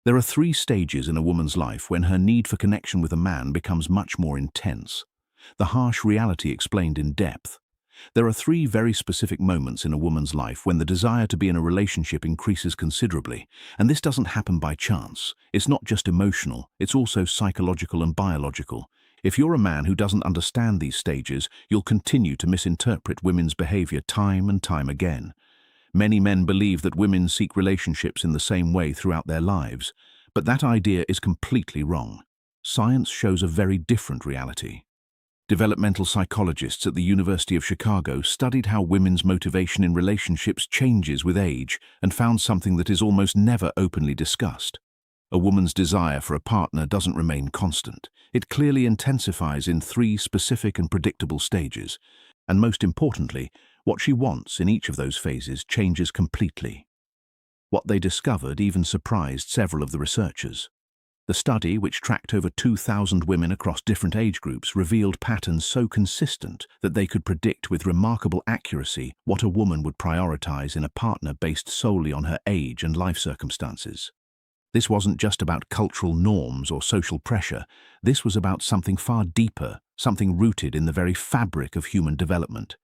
There are three stages in a woman's life when her need for connection with a man becomes much more intense. The harsh reality explained in depth. There are three very specific moments in a woman's life when the desire to be in a relationship increases considerably, and this doesn't happen by chance. It's not just emotional, it's also psychological and biological. If you're a man who doesn't understand these stages, you'll continue to misinterpret women's behavior time and time again. Many men believe that women seek relationships in the same way throughout their lives, but that idea is completely wrong. Science shows a very different reality. Developmental psychologists at the University of Chicago studied how women's motivation in relationships changes with age and found something that is almost never openly discussed. A woman's desire for a partner doesn't remain constant. It clearly intensifies in three specific and predictable stages. And most importantly, what she wants in each of those phases changes completely. What they discovered even surprised several of the researchers. The study, which tracked over 2,000 women across different age groups, revealed patterns so consistent that they could predict with remarkable accuracy what a woman would prioritize in a partner based solely on her age and life circumstances. This wasn't just about cultural norms or social pressure. This was about something far deeper, something rooted in the very fabric of human development.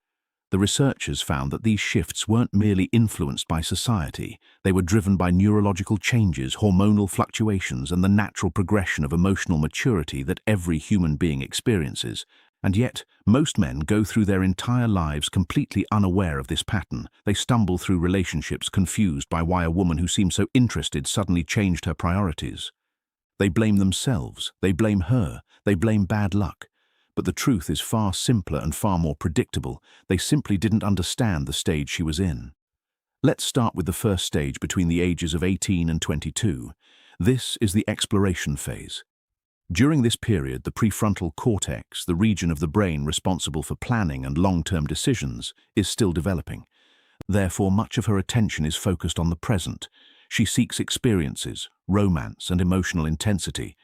The researchers found that these shifts weren't merely influenced by society. They were driven by neurological changes, hormonal fluctuations, and the natural progression of emotional maturity that every human being experiences. And yet, most men go through their entire lives completely unaware of this pattern. They stumble through relationships confused by why a woman who seemed so interested suddenly changed her priorities. They blame themselves, they blame her, they blame bad luck. But the truth is far simpler and far more predictable. They simply didn't understand the stage she was in. Let's start with the first stage between the ages of 18 and 22. This is the exploration phase. During this period, the prefrontal cortex, the region of the brain responsible for planning and long-term decisions, is still developing. Therefore, much of her attention is focused on the present. She seeks experiences, romance, and emotional intensity.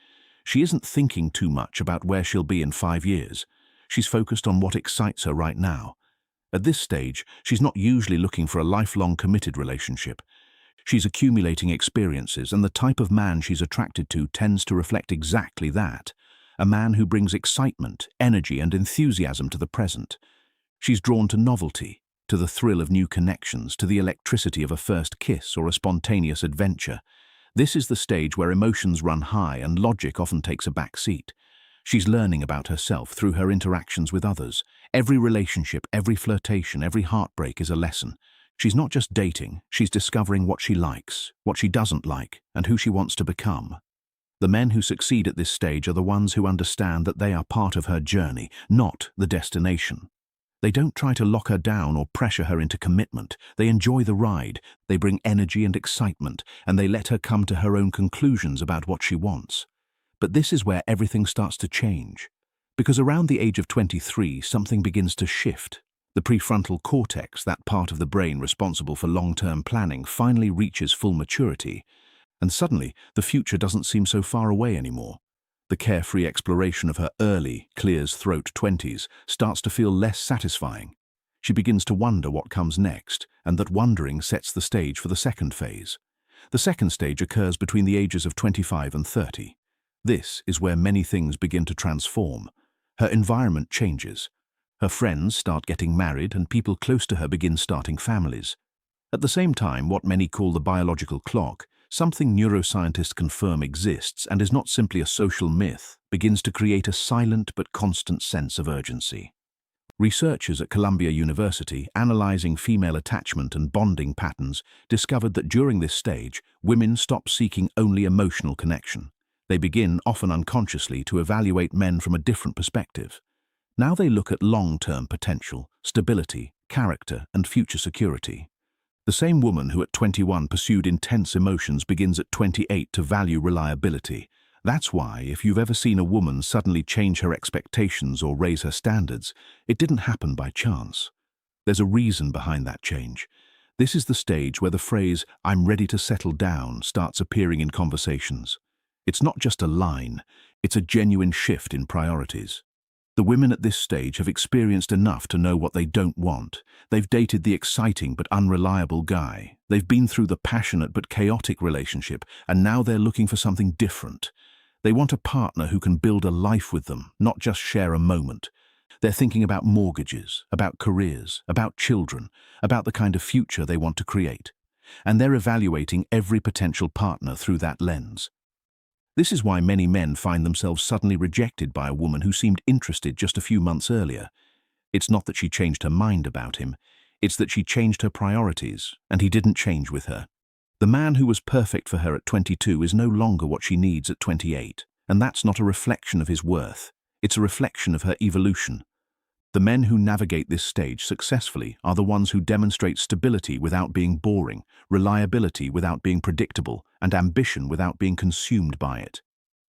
She isn't thinking too much about where she'll be in 5 years. She's focused on what excites her right now. At this stage, she's not usually looking for a lifelong committed relationship. She's accumulating experiences, and the type of man she's attracted to tends to reflect exactly that. A man who brings excitement, energy, and enthusiasm to the present. She's drawn to novelty, to the thrill of new connections, to the electricity of a first kiss or a spontaneous adventure. This is the stage where emotions run high and logic often takes a back seat. She's learning about herself through her interactions with others. Every relationship, every flirtation, every heartbreak is a lesson. She's not just dating, she's discovering what she likes, what she doesn't like, and who she wants to become. The men who succeed at this stage are the ones who understand that they are part of her journey, not the destination. They don't try to lock her down or pressure her into commitment. They enjoy the ride, they bring energy and excitement, and they let her come to her own conclusions about what she wants. But this is where everything starts to change. Because around the age of 23, something begins to shift. The prefrontal cortex, that part of the brain responsible for long-term planning, finally reaches full maturity. And suddenly, the future doesn't seem so far away anymore. The carefree exploration of her early, clears-throat 20s starts to feel less satisfying. She begins to wonder what comes next, and that wondering sets the stage for the second phase. The second stage occurs between the ages of 25 and 30. This is where many things begin to transform. Her environment changes. Her friends start getting married, and people close to her begin starting families. At the same time, what many call the biological clock, something neuroscientists confirm exists and is not simply a social myth, begins to create a silent but constant sense of urgency. Researchers at Columbia University, analyzing female attachment and bonding patterns, discovered that during this stage, women stop seeking only emotional connection. They begin, often unconsciously, to evaluate men from a different perspective. Now they look at long-term potential, stability, character, and future security. The same woman who at 21 pursued intense emotions begins at 28 to value reliability. That's why, if you've ever seen a woman suddenly change her expectations or raise her standards, it didn't happen by chance. There's a reason behind that change. This is the stage where the phrase, "I'm ready to settle down," starts appearing in conversations. It's not just a line, it's a genuine shift in priorities. The women at this stage have experienced enough to know what they don't want. They've dated the exciting but unreliable guy. They've been through the passionate but chaotic relationship, and now they're looking for something different. They want a partner who can build a life with them, not just share a moment. They're thinking about mortgages, about careers, about children, about the kind of future they want to create. And they're evaluating every potential partner through that lens. This is why many men find themselves suddenly rejected by a woman who seemed interested just a few months earlier. It's not that she changed her mind about him, it's that she changed her priorities, and he didn't change with her. The man who was perfect for her at 22 is no longer what she needs at 28, and that's not a reflection of his worth, it's a reflection of her evolution. The men who navigate this stage successfully are the ones who demonstrate stability without being boring, reliability without being predictable, and ambition without being consumed by it.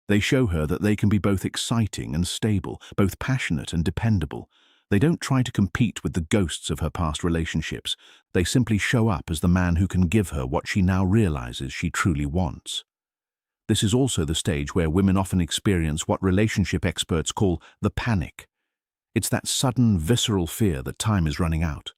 They show her that they can be both exciting and stable, both passionate and dependable. They don't try to compete with the ghosts of her past relationships. They simply show up as the man who can give her what she now realizes she truly wants. This is also the stage where women often experience what relationship experts call the panic. It's that sudden, visceral fear that time is running out.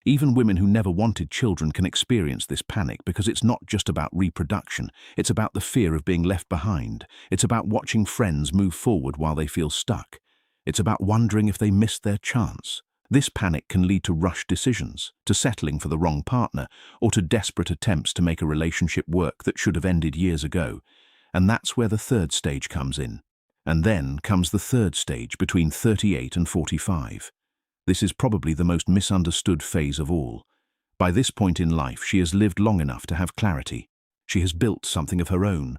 Even women who never wanted children can experience this panic because it's not just about reproduction, it's about the fear of being left behind. It's about watching friends move forward while they feel stuck. It's about wondering if they missed their chance. This panic can lead to rushed decisions, to settling for the wrong partner, or to desperate attempts to make a relationship work that should have ended years ago. And that's where the third stage comes in. And then comes the third stage between 38 and 45. This is probably the most misunderstood phase of all. By this point in life, she has lived long enough to have clarity. She has built something of her own.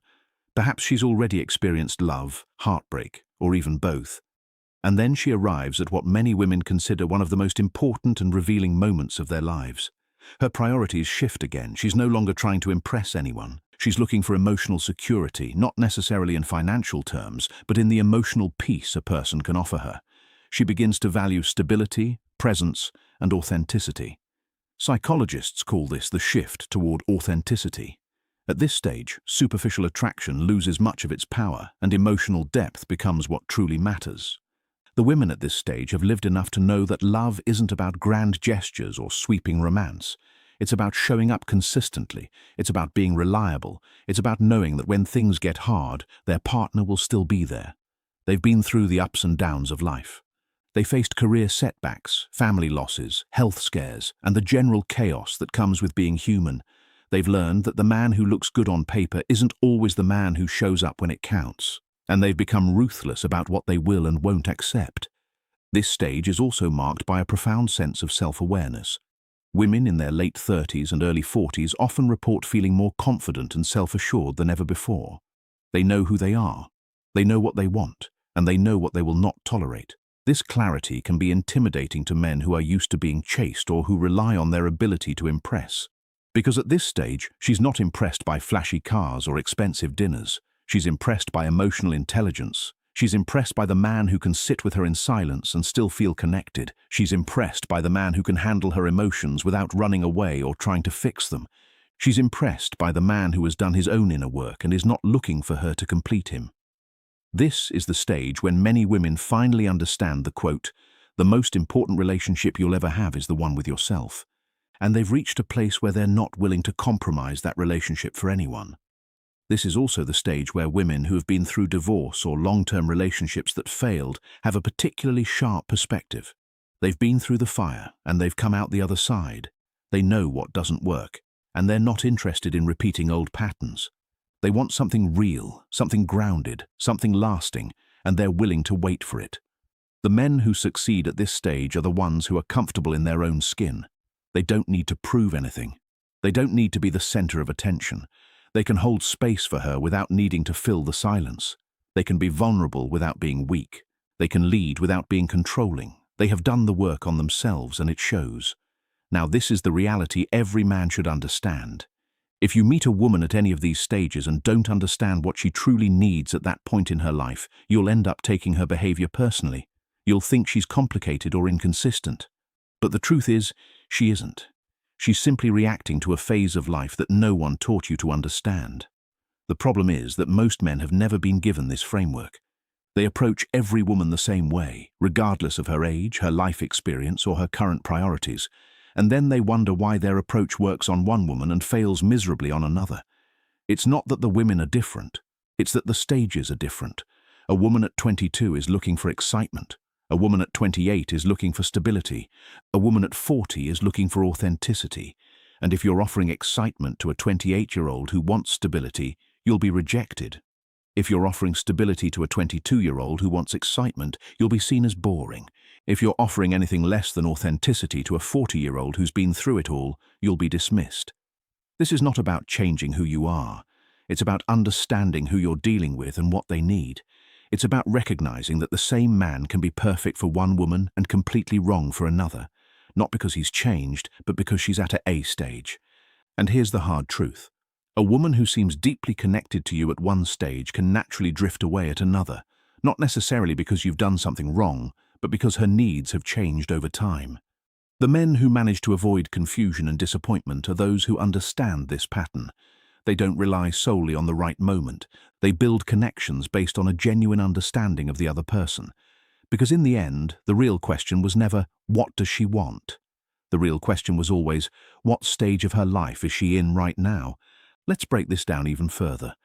Perhaps she's already experienced love, heartbreak, or even both. And then she arrives at what many women consider one of the most important and revealing moments of their lives. Her priorities shift again. She's no longer trying to impress anyone. She's looking for emotional security, not necessarily in financial terms, but in the emotional peace a person can offer her. She begins to value stability, presence, and authenticity. Psychologists call this the shift toward authenticity. At this stage, superficial attraction loses much of its power, and emotional depth becomes what truly matters. The women at this stage have lived enough to know that love isn't about grand gestures or sweeping romance. It's about showing up consistently. It's about being reliable. It's about knowing that when things get hard, their partner will still be there. They've been through the ups and downs of life. They faced career setbacks, family losses, health scares, and the general chaos that comes with being human. They've learned that the man who looks good on paper isn't always the man who shows up when it counts. And they've become ruthless about what they will and won't accept. This stage is also marked by a profound sense of self-awareness. Women in their late 30s and early 40s often report feeling more confident and self-assured than ever before. They know who they are, they know what they want, and they know what they will not tolerate. This clarity can be intimidating to men who are used to being chased or who rely on their ability to impress. Because at this stage, she's not impressed by flashy cars or expensive dinners. She's impressed by emotional intelligence. She's impressed by the man who can sit with her in silence and still feel connected. She's impressed by the man who can handle her emotions without running away or trying to fix them. She's impressed by the man who has done his own inner work and is not looking for her to complete him. This is the stage when many women finally understand the quote, "The most important relationship you'll ever have is the one with yourself." And they've reached a place where they're not willing to compromise that relationship for anyone. This is also the stage where women who have been through divorce or long-term relationships that failed have a particularly sharp perspective. They've been through the fire and they've come out the other side. They know what doesn't work, and they're not interested in repeating old patterns. They want something real, something grounded, something lasting, and they're willing to wait for it. The men who succeed at this stage are the ones who are comfortable in their own skin. They don't need to prove anything. They don't need to be the center of attention. They can hold space for her without needing to fill the silence. They can be vulnerable without being weak. They can lead without being controlling. They have done the work on themselves and it shows. Now this is the reality every man should understand. If you meet a woman at any of these stages and don't understand what she truly needs at that point in her life, you'll end up taking her behavior personally. You'll think she's complicated or inconsistent. But the truth is, she isn't. She's simply reacting to a phase of life that no one taught you to understand. The problem is that most men have never been given this framework. They approach every woman the same way, regardless of her age, her life experience, or her current priorities, and then they wonder why their approach works on one woman and fails miserably on another. It's not that the women are different, it's that the stages are different. A woman at 22 is looking for excitement. A woman at 28 is looking for stability. A woman at 40 is looking for authenticity. And if you're offering excitement to a 28-year-old who wants stability, you'll be rejected. If you're offering stability to a 22-year-old who wants excitement, you'll be seen as boring. If you're offering anything less than authenticity to a 40-year-old who's been through it all, you'll be dismissed. This is not about changing who you are. It's about understanding who you're dealing with and what they need. It's about recognizing that the same man can be perfect for one woman and completely wrong for another, not because he's changed, but because she's at a stage. And here's the hard truth. A woman who seems deeply connected to you at one stage can naturally drift away at another, not necessarily because you've done something wrong, but because her needs have changed over time. The men who manage to avoid confusion and disappointment are those who understand this pattern. They don't rely solely on the right moment. They build connections based on a genuine understanding of the other person. Because in the end, the real question was never, what does she want? The real question was always, what stage of her life is she in right now? Let's break this down even further.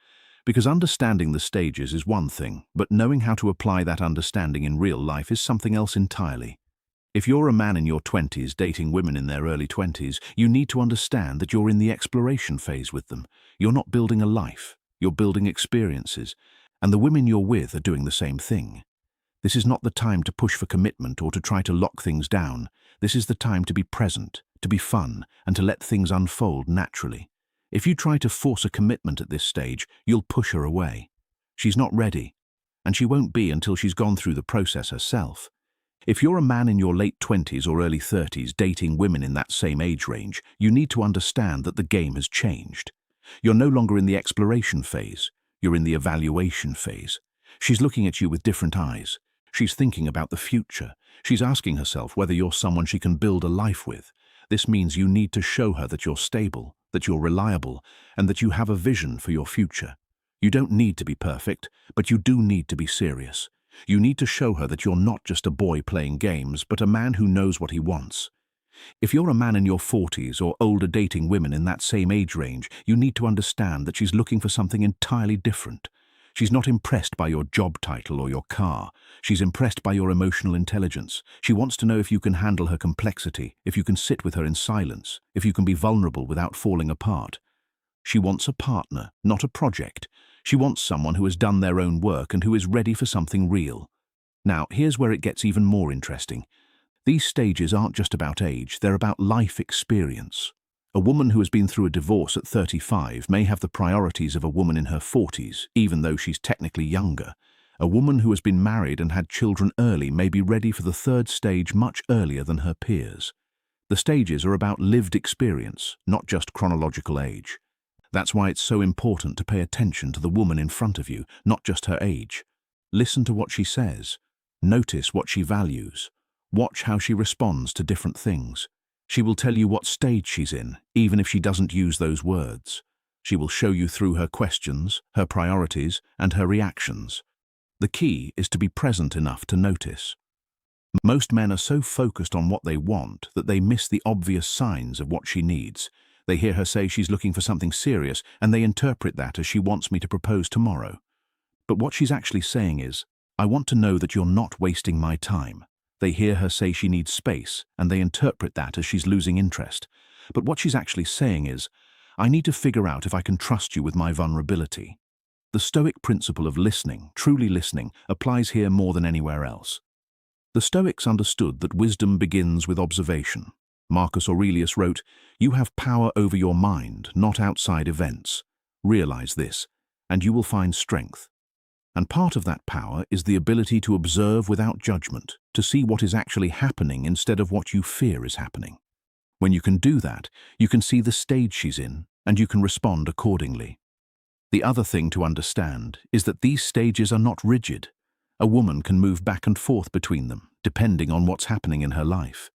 Because understanding the stages is one thing, but knowing how to apply that understanding in real life is something else entirely. If you're a man in your 20s dating women in their early 20s, you need to understand that you're in the exploration phase with them. You're not building a life, you're building experiences, and the women you're with are doing the same thing. This is not the time to push for commitment or to try to lock things down. This is the time to be present, to be fun, and to let things unfold naturally. If you try to force a commitment at this stage, you'll push her away. She's not ready, and she won't be until she's gone through the process herself. If you're a man in your late 20s or early 30s dating women in that same age range, you need to understand that the game has changed. You're no longer in the exploration phase, you're in the evaluation phase. She's looking at you with different eyes. She's thinking about the future. She's asking herself whether you're someone she can build a life with. This means you need to show her that you're stable, that you're reliable, and that you have a vision for your future. You don't need to be perfect, but you do need to be serious. You need to show her that you're not just a boy playing games, but a man who knows what he wants. If you're a man in your 40s or older dating women in that same age range, you need to understand that she's looking for something entirely different. She's not impressed by your job title or your car. She's impressed by your emotional intelligence. She wants to know if you can handle her complexity, if you can sit with her in silence, if you can be vulnerable without falling apart. She wants a partner, not a project. She wants someone who has done their own work and who is ready for something real. Now, here's where it gets even more interesting. These stages aren't just about age, they're about life experience. A woman who has been through a divorce at 35 may have the priorities of a woman in her 40s, even though she's technically younger. A woman who has been married and had children early may be ready for the third stage much earlier than her peers. The stages are about lived experience, not just chronological age. That's why it's so important to pay attention to the woman in front of you, not just her age. Listen to what she says. Notice what she values. Watch how she responds to different things. She will tell you what stage she's in, even if she doesn't use those words. She will show you through her questions, her priorities, and her reactions. The key is to be present enough to notice. Most men are so focused on what they want that they miss the obvious signs of what she needs. They hear her say she's looking for something serious, and they interpret that as she wants me to propose tomorrow. But what she's actually saying is, I want to know that you're not wasting my time. They hear her say she needs space, and they interpret that as she's losing interest. But what she's actually saying is, I need to figure out if I can trust you with my vulnerability. The Stoic principle of listening, truly listening, applies here more than anywhere else. The Stoics understood that wisdom begins with observation. Marcus Aurelius wrote, "You have power over your mind, not outside events. Realize this, and you will find strength." And part of that power is the ability to observe without judgment, to see what is actually happening instead of what you fear is happening. When you can do that, you can see the stage she's in, and you can respond accordingly. The other thing to understand is that these stages are not rigid. A woman can move back and forth between them, depending on what's happening in her life.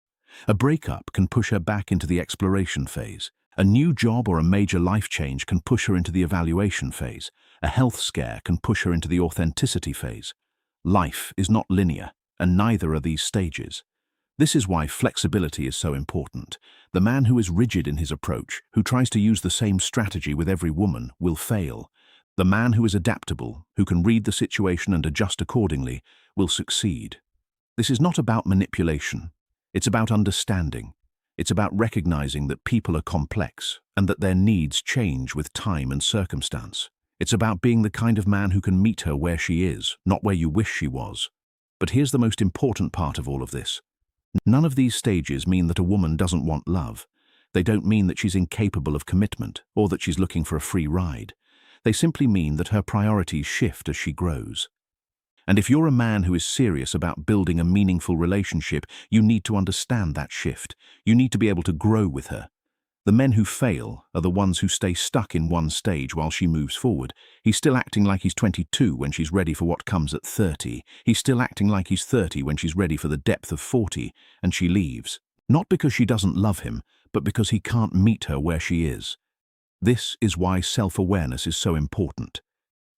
A breakup can push her back into the exploration phase. A new job or a major life change can push her into the evaluation phase. A health scare can push her into the authenticity phase. Life is not linear, and neither are these stages. This is why flexibility is so important. The man who is rigid in his approach, who tries to use the same strategy with every woman, will fail. The man who is adaptable, who can read the situation and adjust accordingly, will succeed. This is not about manipulation. It's about understanding. It's about recognizing that people are complex and that their needs change with time and circumstance. It's about being the kind of man who can meet her where she is, not where you wish she was. But here's the most important part of all of this. None of these stages mean that a woman doesn't want love. They don't mean that she's incapable of commitment or that she's looking for a free ride. They simply mean that her priorities shift as she grows. And if you're a man who is serious about building a meaningful relationship, you need to understand that shift. You need to be able to grow with her. The men who fail are the ones who stay stuck in one stage while she moves forward. He's still acting like he's 22 when she's ready for what comes at 30. He's still acting like he's 30 when she's ready for the depth of 40, and she leaves. Not because she doesn't love him, but because he can't meet her where she is. This is why self-awareness is so important.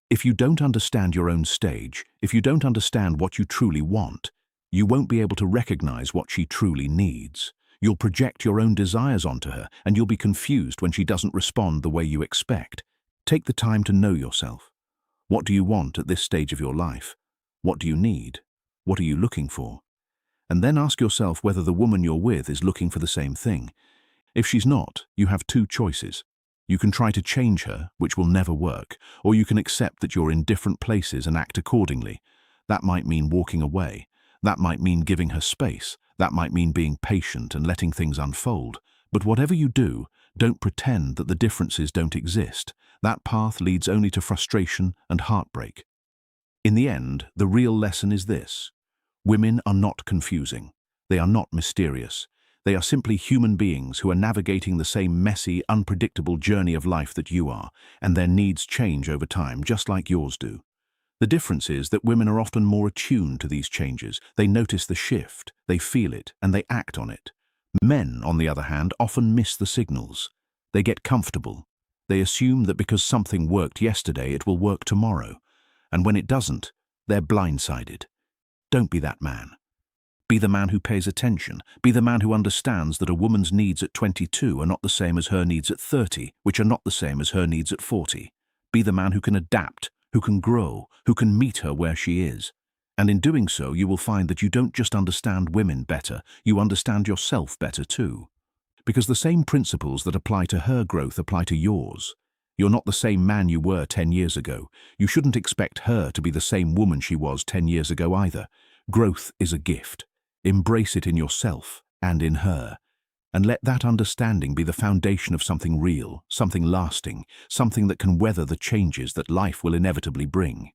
If you don't understand your own stage, if you don't understand what you truly want, you won't be able to recognize what she truly needs. You'll project your own desires onto her, and you'll be confused when she doesn't respond the way you expect. Take the time to know yourself. What do you want at this stage of your life? What do you need? What are you looking for? And then ask yourself whether the woman you're with is looking for the same thing. If she's not, you have two choices. You can try to change her, which will never work, or you can accept that you're in different places and act accordingly. That might mean walking away. That might mean giving her space. That might mean being patient and letting things unfold. But whatever you do, don't pretend that the differences don't exist. That path leads only to frustration and heartbreak. In the end, the real lesson is this. Women are not confusing. They are not mysterious. They are simply human beings who are navigating the same messy, unpredictable journey of life that you are, and their needs change over time, just like yours do. The difference is that women are often more attuned to these changes. They notice the shift, they feel it, and they act on it. Men, on the other hand, often miss the signals. They get comfortable. They assume that because something worked yesterday, it will work tomorrow. And when it doesn't, they're blindsided. Don't be that man. Be the man who pays attention. Be the man who understands that a woman's needs at 22 are not the same as her needs at 30, which are not the same as her needs at 40. Be the man who can adapt, who can grow, who can meet her where she is. And in doing so, you will find that you don't just understand women better, you understand yourself better too. Because the same principles that apply to her growth apply to yours. You're not the same man you were 10 years ago. You shouldn't expect her to be the same woman she was 10 years ago either. Growth is a gift. Embrace it in yourself and in her. And let that understanding be the foundation of something real, something lasting, something that can weather the changes that life will inevitably bring.